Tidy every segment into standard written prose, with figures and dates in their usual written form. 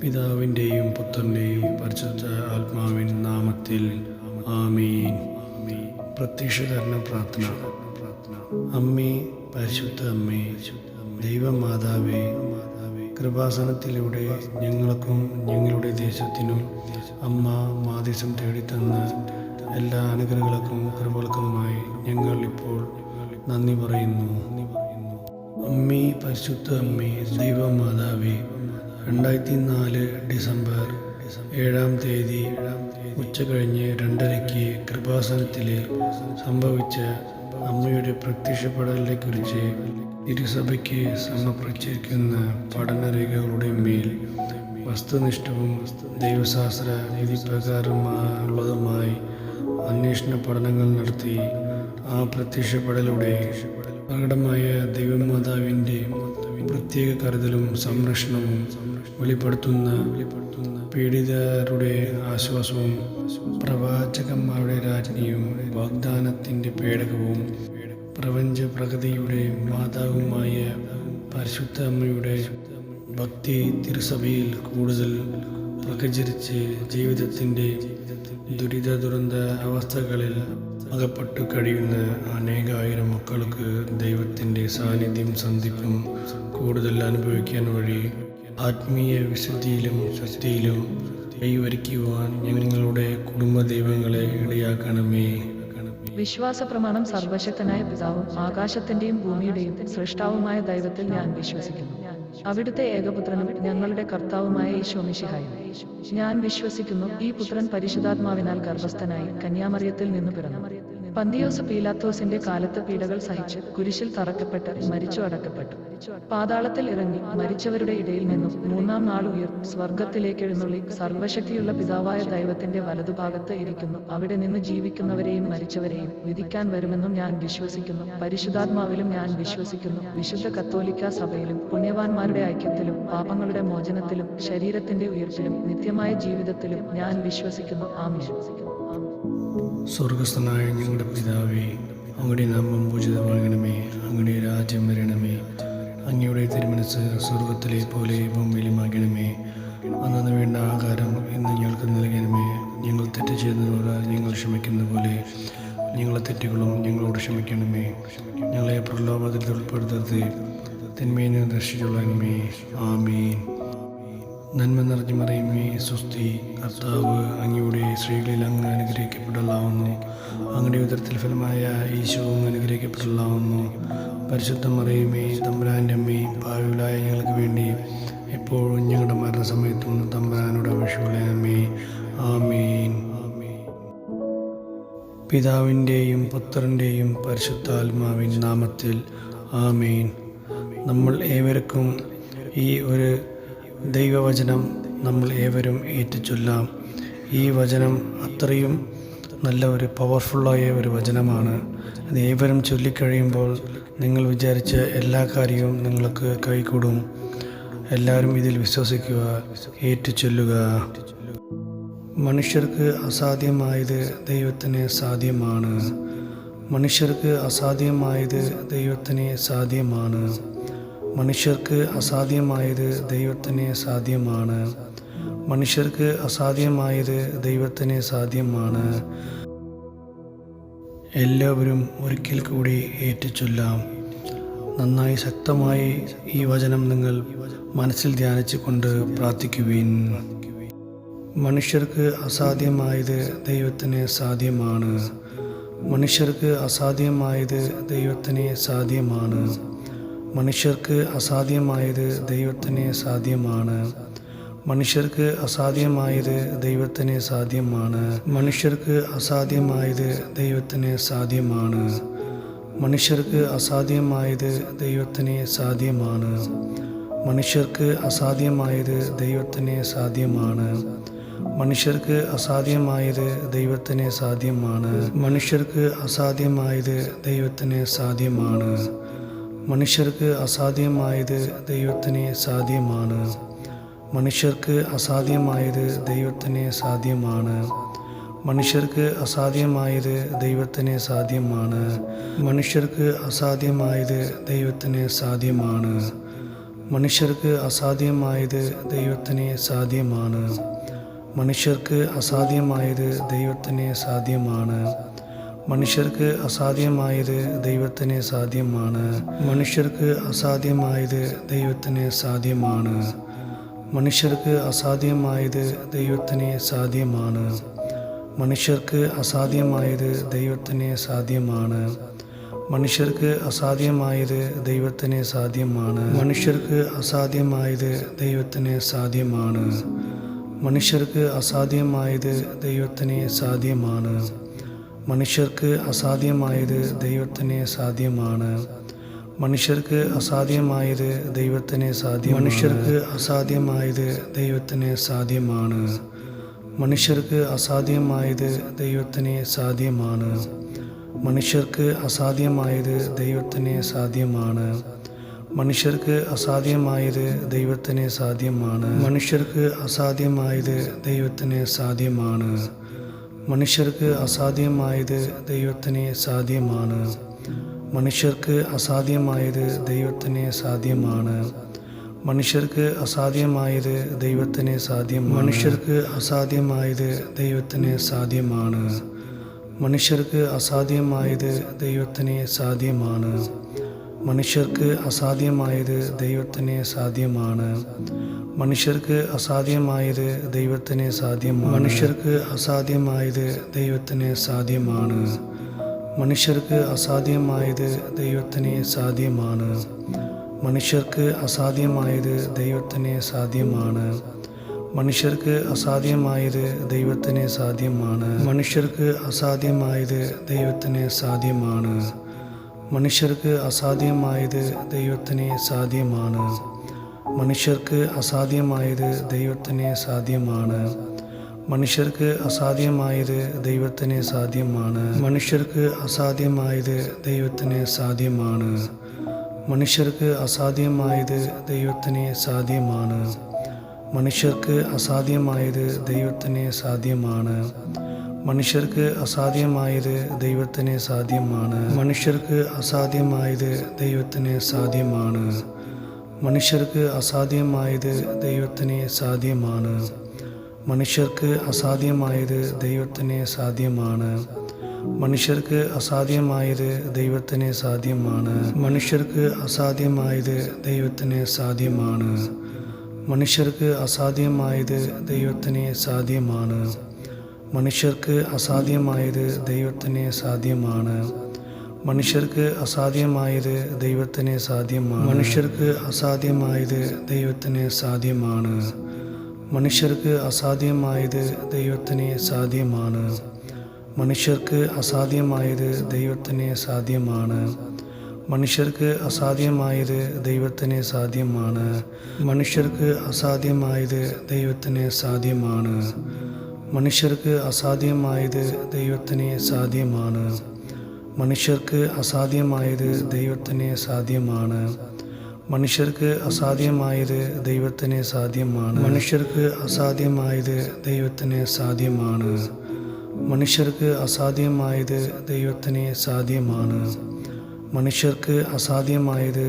പിതാവിൻ്റെയും പുത്രൻ്റെയും പരിശുദ്ധ ആത്മാവിൻ നാമത്തിൽ ആമീൻ. പ്രത്യക്ഷീകരണ പ്രാർത്ഥന. അമ്മേ, പരിശുദ്ധ അമ്മേ, ദൈവമാതാവേ, കൃപാസനത്തിലൂടെ ഞങ്ങൾക്കും ഞങ്ങളുടെ ദേശത്തിനും അമ്മ മാധ്യസം തേടിത്തന്ന എല്ലാ അനുഗ്രഹങ്ങൾക്കും കൃപകൾക്കുമായി ഞങ്ങൾ ഇപ്പോൾ നന്ദി പറയുന്നു. അമ്മേ, പരിശുദ്ധ അമ്മേ, ദൈവമാതാവേ, 2004 ഡിസംബർ 7 ഉച്ചകഴിഞ്ഞ് 2:30 കൃപാസനത്തിൽ സംഭവിച്ച അമ്മയുടെ പ്രത്യക്ഷപ്പെടലിനെക്കുറിച്ച് തിരുസഭയ്ക്ക് സമർപ്പിച്ചിരിക്കുന്ന പഠനരേഖകളുടെ മേൽ വസ്തുനിഷ്ഠവും ദൈവശാസ്ത്ര വിധിപ്രകാരമുള്ളതുമായി അന്വേഷണ പഠനങ്ങൾ നടത്തി ആ പ്രത്യക്ഷപ്പെടലൂടെ പ്രകടമായ ദൈവമാതാവിൻ്റെ പ്രത്യേക കരുതലും സംരക്ഷണവും വെളിപ്പെടുത്തുന്ന പീഡിതരുടെ ആശ്വാസവും പ്രവാചകന്മാരുടെ രാജ്ഞിയും വാഗ്ദാനത്തിൻ്റെ പേടകവും പ്രപഞ്ച പ്രകൃതിയുടെ മാതാവുമായ പരിശുദ്ധ അമ്മയുടെ ഭക്തി തിരുസഭയിൽ കൂടുതൽ പ്രചരിച്ച് ജീവിതത്തിൻ്റെ ദുരിത അവസ്ഥകളിൽ അകപ്പെട്ടു കഴിയുന്ന അനേകായിരം മക്കൾക്ക് ദൈവത്തിൻ്റെ സാന്നിധ്യം സന്ധിപ്പും കൂടുതൽ അനുഭവിക്കാൻ വഴി ആത്മീയ വിശുദ്ധിയിലും ശക്തിയിലും കൈവരിക്കുവാൻ ഞങ്ങളുടെ കുടുംബ ദൈവങ്ങളെ ഇടയാക്കണമേ. വിശ്വാസ പ്രമാണം. സർവശക്തനായ പിതാവും ആകാശത്തിന്റെയും ഭൂമിയുടെയും സൃഷ്ടാവുമായ ദൈവത്തിൽ ഞാൻ വിശ്വസിക്കുന്നു. അവിടുത്തെ ഏകപുത്രനും ഞങ്ങളുടെ കർത്താവുമായ ഈശോ മിശിഹായും ഞാൻ വിശ്വസിക്കുന്നു. ഈ പുത്രൻ പരിശുദ്ധാത്മാവിനാൽ ഗർഭസ്ഥനായി കന്യാമറിയത്തിൽ നിന്ന് പിറന്നു. പന്തിയോസ് പീലാത്തോസിന്റെ കാലത്ത് പീഡകൾ സഹിച്ച് കുരിശിൽ തറക്കപ്പെട്ട് മരിച്ചു അടക്കപ്പെട്ടു. പാതാളത്തിൽ ഇറങ്ങി മരിച്ചവരുടെ ഇടയിൽ നിന്നും 3-ാം നാൾ സ്വർഗത്തിലേക്ക് എഴുന്നള്ളി സർവശക്തിയുള്ള പിതാവായ ദൈവത്തിന്റെ വലതുഭാഗത്ത് ഇരിക്കുന്നു. അവിടെ നിന്ന് ജീവിക്കുന്നവരെയും മരിച്ചവരെയും വിധിക്കാൻ വരുമെന്നും ഞാൻ വിശ്വസിക്കുന്നു. പരിശുദ്ധാത്മാവിലും ഞാൻ വിശ്വസിക്കുന്നു. വിശുദ്ധ കത്തോലിക്ക സഭയിലും പുണ്യവാന്മാരുടെ ഐക്യത്തിലും പാപങ്ങളുടെ മോചനത്തിലും ശരീരത്തിന്റെ ഉയർപ്പിലും നിത്യമായ ജീവിതത്തിലും ഞാൻ വിശ്വസിക്കുന്നു. ആമേൻ. സ്വർഗസ്ഥനായ ഞങ്ങളുടെ പിതാവേ, അങ്ങയുടെ നാമം പൂജിതമാകണമേ. അങ്ങയുടെ രാജ്യം വരണമേ. അങ്ങയുടെ തിരുമനസ് സ്വർഗത്തിലെ പോലെ ഭൂമിയിലുമാകണമേ. അന്നു വേണ്ട ആഹാരം ഇന്ന് ഞങ്ങൾക്ക് നൽകണമേ. ഞങ്ങൾ തെറ്റ് ചെയ്യുന്നതോട് ഞങ്ങൾ ക്ഷമിക്കുന്ന പോലെ ഞങ്ങളെ തെറ്റുകളും ഞങ്ങളോട് ക്ഷമിക്കണമേ. ഞങ്ങളെ പ്രലോഭത്തിൽ ഉൾപ്പെടുത്തരുത്, തിന്മയിൽ നിന്ന് രക്ഷിച്ചുകൊള്ളണമേ. ആമീൻ. നന്മ നിറഞ്ഞു മറിയമേ, സ്വസ്തി, കർത്താവ് അങ്ങയുടെ സ്ത്രീകളിൽ അങ്ങ് അനുഗ്രഹിക്കപ്പെട്ടതാവുന്നു. അങ്ങയുടെ ഉദരത്തിൽ ഫലമായ ഈശോവും അനുഗ്രഹിക്കപ്പെട്ടതാവുന്നു. പരിശുദ്ധ മറിയമേ, തമ്പുരാൻ്റെ അമ്മേ, പാപികളായ ഞങ്ങൾക്ക് വേണ്ടി എപ്പോഴും ഞങ്ങളുടെ മരണസമയത്തും തമ്പുരാനോട് അപേക്ഷിക്കണമേ. ആമീൻ. പിതാവിൻ്റെയും പുത്രൻ്റെയും പരിശുദ്ധാത്മാവിൻ നാമത്തിൽ ആമീൻ. നമ്മൾ ഏവർക്കും ഈ ഒരു ദൈവവചനം നമ്മൾ ഏവരും ഏറ്റുചൊല്ലാം. ഈ വചനം അത്രയും നല്ല ഒരു പവർഫുള്ളായ ഒരു വചനമാണ്. അത് ഏവരും ചൊല്ലിക്കഴിയുമ്പോൾ നിങ്ങൾ വിചാരിച്ച എല്ലാ കാര്യവും നിങ്ങൾക്ക് കൈകൂടും. എല്ലാവരും ഇതിൽ വിശ്വസിക്കുക, ഏറ്റുചൊല്ലുക. മനുഷ്യർക്ക് അസാധ്യമായത് ദൈവത്തിന് സാധ്യമാണ്. മനുഷ്യർക്ക് അസാധ്യമായത് ദൈവത്തിന് സാധ്യമാണ്. മനുഷ്യർക്ക് അസാധ്യമായത് ദൈവത്തിന് സാധ്യമാണ്. മനുഷ്യർക്ക് അസാധ്യമായത് ദൈവത്തിന് സാധ്യമാണ്. എല്ലാവരും ഒരിക്കൽ കൂടി ഏറ്റുചൊല്ലാം. നന്നായി ശക്തമായി ഈ വചനം നിങ്ങൾ മനസ്സിൽ ധ്യാനിച്ചുകൊണ്ട് പ്രാർത്ഥിക്കുവിൻ. മനുഷ്യർക്ക് അസാധ്യമായത് ദൈവത്തിന് സാധ്യമാണ്. മനുഷ്യർക്ക് അസാധ്യമായത് ദൈവത്തിന് സാധ്യമാണ്. മനുഷ്യർക്ക് അസാധ്യമായത് ദൈവത്തിന് സാധ്യമാണ്. മനുഷ്യർക്ക് അസാധ്യമായത് ദൈവത്തിന് സാധ്യമാണ്. മനുഷ്യർക്ക് അസാധ്യമായത് ദൈവത്തിന് സാധ്യമാണ്. മനുഷ്യർക്ക് അസാധ്യമായത് ദൈവത്തിന് സാധ്യമാണ്. മനുഷ്യർക്ക് അസാധ്യമായത് ദൈവത്തിന് സാധ്യമാണ്. മനുഷ്യർക്ക് അസാധ്യമായത് ദൈവത്തിന് സാധ്യമാണ്. മനുഷ്യർക്ക് അസാധ്യമായത് ദൈവത്തിന് സാധ്യമാണ്. മനുഷ്യർക്ക് അസാധ്യമായത് ദൈവത്തിന് സാധ്യമാണ്. മനുഷ്യർക്ക് അസാധ്യമായത് ദൈവത്തിന് സാധ്യമാണ്. മനുഷ്യർക്ക് അസാധ്യമായത് ദൈവത്തിന് സാധ്യമാണ്. മനുഷ്യർക്ക് അസാധ്യമായത് ദൈവത്തിന് സാധ്യമാണ്. മനുഷ്യർക്ക് അസാധ്യമായത് ദൈവത്തിന് സാധ്യമാണ്. മനുഷ്യർക്ക് അസാധ്യമായത് ദൈവത്തിന് സാധ്യമാണ്. മനുഷ്യർക്ക് അസാധ്യമായത് ദൈവത്തിന് സാധ്യമാണ്. മനുഷ്യർക്ക് അസാധ്യമായത് ദൈവത്തിന് സാധ്യമാണ്. മനുഷ്യർക്ക് അസാധ്യമായത് ദൈവത്തിന് സാധ്യമാണ്. മനുഷ്യർക്ക് അസാധ്യമായത് ദൈവത്തിന് സാധ്യമാണ്. മനുഷ്യർക്ക് അസാധ്യമായത് ദൈവത്തിന് സാധ്യമാണ്. മനുഷ്യർക്ക് അസാധ്യമായത് ദൈവത്തിന് സാധ്യമാണ്. മനുഷ്യർക്ക് അസാധ്യമായത് ദൈവത്തിന് സാധ്യമാണ്. മനുഷ്യർക്ക് അസാധ്യമായത് ദൈവത്തിന് സാധ്യമാണ്. മനുഷ്യർക്ക് അസാധ്യമായത് ദൈവത്തിന് സാധ്യമാണ്. മനുഷ്യർക്ക് അസാധ്യമായത് ദൈവത്തിന് സാധ്യമാണ്. മനുഷ്യർക്ക് അസാധ്യമായത് ദൈവത്തിന് സാധ്യമാണ്. മനുഷ്യർക്ക് അസാധ്യമായത് ദൈവത്തിന് സാധ്യമാണ്. മനുഷ്യർക്ക് അസാധ്യമായത് ദൈവത്തിന് സാധ്യമാണ്. മനുഷ്യർക്ക് അസാധ്യമായത് ദൈവത്തിന് സാധ്യമാണ്. മനുഷ്യർക്ക് അസാധ്യമായത് ദൈവത്തിന് സാധ്യമാണ്. മനുഷ്യർക്ക് അസാധ്യമായത് ദൈവത്തിന് സാധ്യമാണ്. മനുഷ്യർക്ക് അസാധ്യമായത് ദൈവത്തിന് സാധ്യമാണ്. മനുഷ്യർക്ക് അസാധ്യമായത് ദൈവത്തിന് സാധ്യമാണ്. മനുഷ്യർക്ക് അസാധ്യമായത് ദൈവത്തിന് സാധ്യമാണ്. മനുഷ്യർക്ക് അസാധ്യമായത് ദൈവത്തിന് സാധ്യമാണ്. മനുഷ്യർക്ക് അസാധ്യമായത് ദൈവത്തിന് സാധ്യമാണ്. മനുഷ്യർക്ക് അസാധ്യമായത് ദൈവത്തിന് സാധ്യമാണ്. മനുഷ്യർക്ക് അസാധ്യമായത് ദൈവത്തിന് സാധ്യമാണ്. മനുഷ്യർക്ക് അസാധ്യമായത് ദൈവത്തിന് സാധ്യമാണ്. മനുഷ്യർക്ക് അസാധ്യമായത് ദൈവത്തിന് സാധ്യമാണ്. മനുഷ്യർക്ക് അസാധ്യമായത് ദൈവത്തിന് സാധ്യമാണ്. മനുഷ്യർക്ക് അസാധ്യമായത് ദൈവത്തിന് സാധ്യമാണ്. മനുഷ്യർക്ക് അസാധ്യമായത് ദൈവത്തിന് സാധ്യമാണ്. മനുഷ്യർക്ക് അസാധ്യമായത് ദൈവത്തിന് സാധ്യമാണ്. മനുഷ്യർക്ക് അസാധ്യമായത് ദൈവത്തിന് സാധ്യമാണ്. മനുഷ്യർക്ക് അസാധ്യമായത് ദൈവത്തിന് സാധ്യമാണ്. മനുഷ്യർക്ക് അസാധ്യമായത് ദൈവത്തിന് സാധ്യമാണ്. മനുഷ്യർക്ക് അസാധ്യമായത് ദൈവത്തിന് സാധ്യമാണ്. മനുഷ്യർക്ക് അസാധ്യമായത് ദൈവത്തിന് സാധ്യമാണ്. മനുഷ്യർക്ക് അസാധ്യമായത് ദൈവത്തിന് സാധ്യമാണ്. മനുഷ്യർക്ക് അസാധ്യമായത് ദൈവത്തിന് സാധ്യമാണ്. മനുഷ്യർക്ക് അസാധ്യമായത് ദൈവത്തിന് സാധ്യമാണ്. മനുഷ്യർക്ക് അസാധ്യമായത് ദൈവത്തിന് സാധ്യമാണ്. മനുഷ്യർക്ക് അസാധ്യമായത് ദൈവത്തിന് സാധ്യമാണ്. മനുഷ്യർക്ക് അസാധ്യമായത് ദൈവത്തിന് സാധ്യമാണ്. മനുഷ്യർക്ക് അസാധ്യമായത് ദൈവത്തിന് സാധ്യമാണ്. മനുഷ്യർക്ക് അസാധ്യമായത് ദൈവത്തിന് സാധ്യമാണ്. മനുഷ്യർക്ക് അസാധ്യമായത് ദൈവത്തിന് സാധ്യമാണ്. മനുഷ്യർക്ക് അസാധ്യമായത് ദൈവത്തിന് സാധ്യമാണ്. മനുഷ്യർക്ക് അസാധ്യമായത് ദൈവത്തിന് സാധ്യമാണ്. മനുഷ്യർക്ക് അസാധ്യമായത് ദൈവത്തിന് സാധ്യമാണ്. മനുഷ്യർക്ക് അസാധ്യമായത് ദൈവത്തിന് സാധ്യമാണ്. മനുഷ്യർക്ക് അസാധ്യമായത് ദൈവത്തിന് സാധ്യമാണ്. മനുഷ്യർക്ക് അസാധ്യമായത് ദൈവത്തിന് സാധ്യമാണ്. മനുഷ്യർക്ക് അസാധ്യമായത് ദൈവത്തിന് സാധ്യമാണ്. മനുഷ്യർക്ക് അസാധ്യമായത് ദൈവത്തിന് സാധ്യമാണ്. മനുഷ്യർക്ക് അസാധ്യമായത് ദൈവത്തിന് സാധ്യമാണ്. മനുഷ്യർക്ക് അസാധ്യമായത് ദൈവത്തിന് സാധ്യമാണ്. മനുഷ്യർക്ക് അസാധ്യമായത്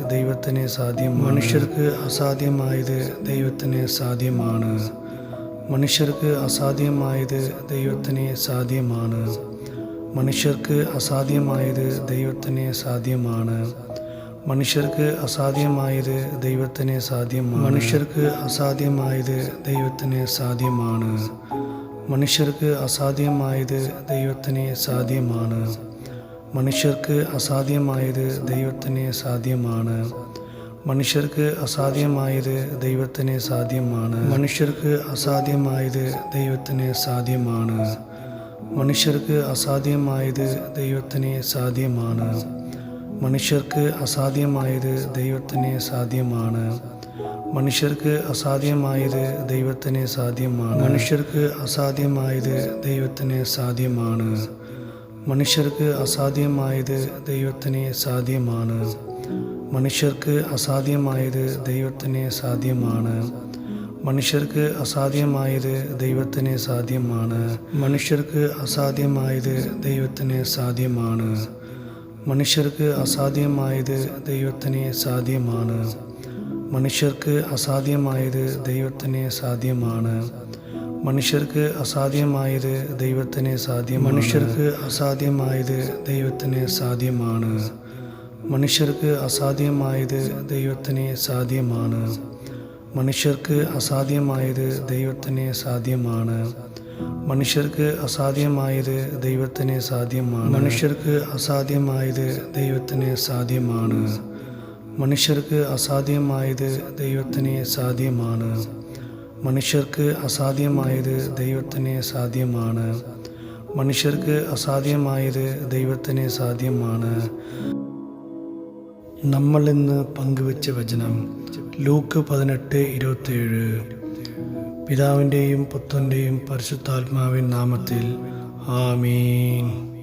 ദൈവത്തിന് സാധ്യമാണ്. മനുഷ്യർക്ക് അസാധ്യമായത് ദൈവത്തിന് സാധ്യമാണ്. മനുഷ്യർക്ക് അസാധ്യമായത് ദൈവത്തിന് സാധ്യമാണ്. മനുഷ്യർക്ക് അസാധ്യമായത് ദൈവത്തിന് സാധ്യമാണ്. മനുഷ്യർക്ക് അസാധ്യമായത് ദൈവത്തിന് സാധ്യമാണ്. മനുഷ്യർക്ക് അസാധ്യമായത് ദൈവത്തിന് സാധ്യമാണ്. മനുഷ്യർക്ക് അസാധ്യമായത് ദൈവത്തിന് സാധ്യമാണ്. മനുഷ്യർക്ക് അസാധ്യമായത് ദൈവത്തിന് സാധ്യമാണ്. മനുഷ്യർക്ക് അസാധ്യമായത് ദൈവത്തിന് സാധ്യമാണ്. മനുഷ്യർക്ക് അസാധ്യമായത് ദൈവത്തിന് സാധ്യമാണ്. മനുഷ്യർക്ക് അസാധ്യമായത് ദൈവത്തിന് സാധ്യമാണ്. മനുഷ്യർക്ക് അസാധ്യമായത് ദൈവത്തിന് സാധ്യമാണ്. മനുഷ്യർക്ക് അസാധ്യമായത് ദൈവത്തിന് സാധ്യമാണ്. മനുഷ്യർക്ക് അസാധ്യമായത് ദൈവത്തിന് സാധ്യമാണ്. മനുഷ്യർക്ക് അസാധ്യമായത് ദൈവത്തിന് സാധ്യമാണ്. മനുഷ്യർക്ക് അസാധ്യമായത് ദൈവത്തിന് സാധ്യമാണ്. മനുഷ്യർക്ക് അസാധ്യമായത് ദൈവത്തിന് സാധ്യമാണ്. മനുഷ്യർക്ക് അസാധ്യമായത് ദൈവത്തിന് സാധ്യമാണ്. മനുഷ്യർക്ക് അസാധ്യമായത് ദൈവത്തിന് സാധ്യമാണ്. മനുഷ്യർക്ക് അസാധ്യമായത് ദൈവത്തിന് സാധ്യമാണ്. മനുഷ്യർക്ക് അസാധ്യമായത് ദൈവത്തിന് സാധ്യമാണ്. മനുഷ്യർക്ക് അസാധ്യമായത് ദൈവത്തിന് സാധ്യമാണ്. മനുഷ്യർക്ക് അസാധ്യമായത് ദൈവത്തിന് സാധ്യമാണ്. മനുഷ്യർക്ക് അസാധ്യമായത് ദൈവത്തിന് സാധ്യമാണ്. മനുഷ്യർക്ക് അസാധ്യമായത് ദൈവത്തിന് സാധ്യമാണ്. മനുഷ്യർക്ക് അസാധ്യമായത് ദൈവത്തിന് സാധ്യമാണ്. മനുഷ്യർക്ക് അസാധ്യമായത് ദൈവത്തിന് സാധ്യമാണ്. മനുഷ്യർക്ക് അസാധ്യമായത് ദൈവത്തിന് സാധ്യമാണ്. നമ്മൾ ഇന്ന് പങ്കുവച്ച വചനം ലൂക്ക് 18:27. പിതാവിൻ്റെയും പുത്രൻ്റെയും പരിശുദ്ധാത്മാവിൻ നാമത്തിൽ ആമീൻ.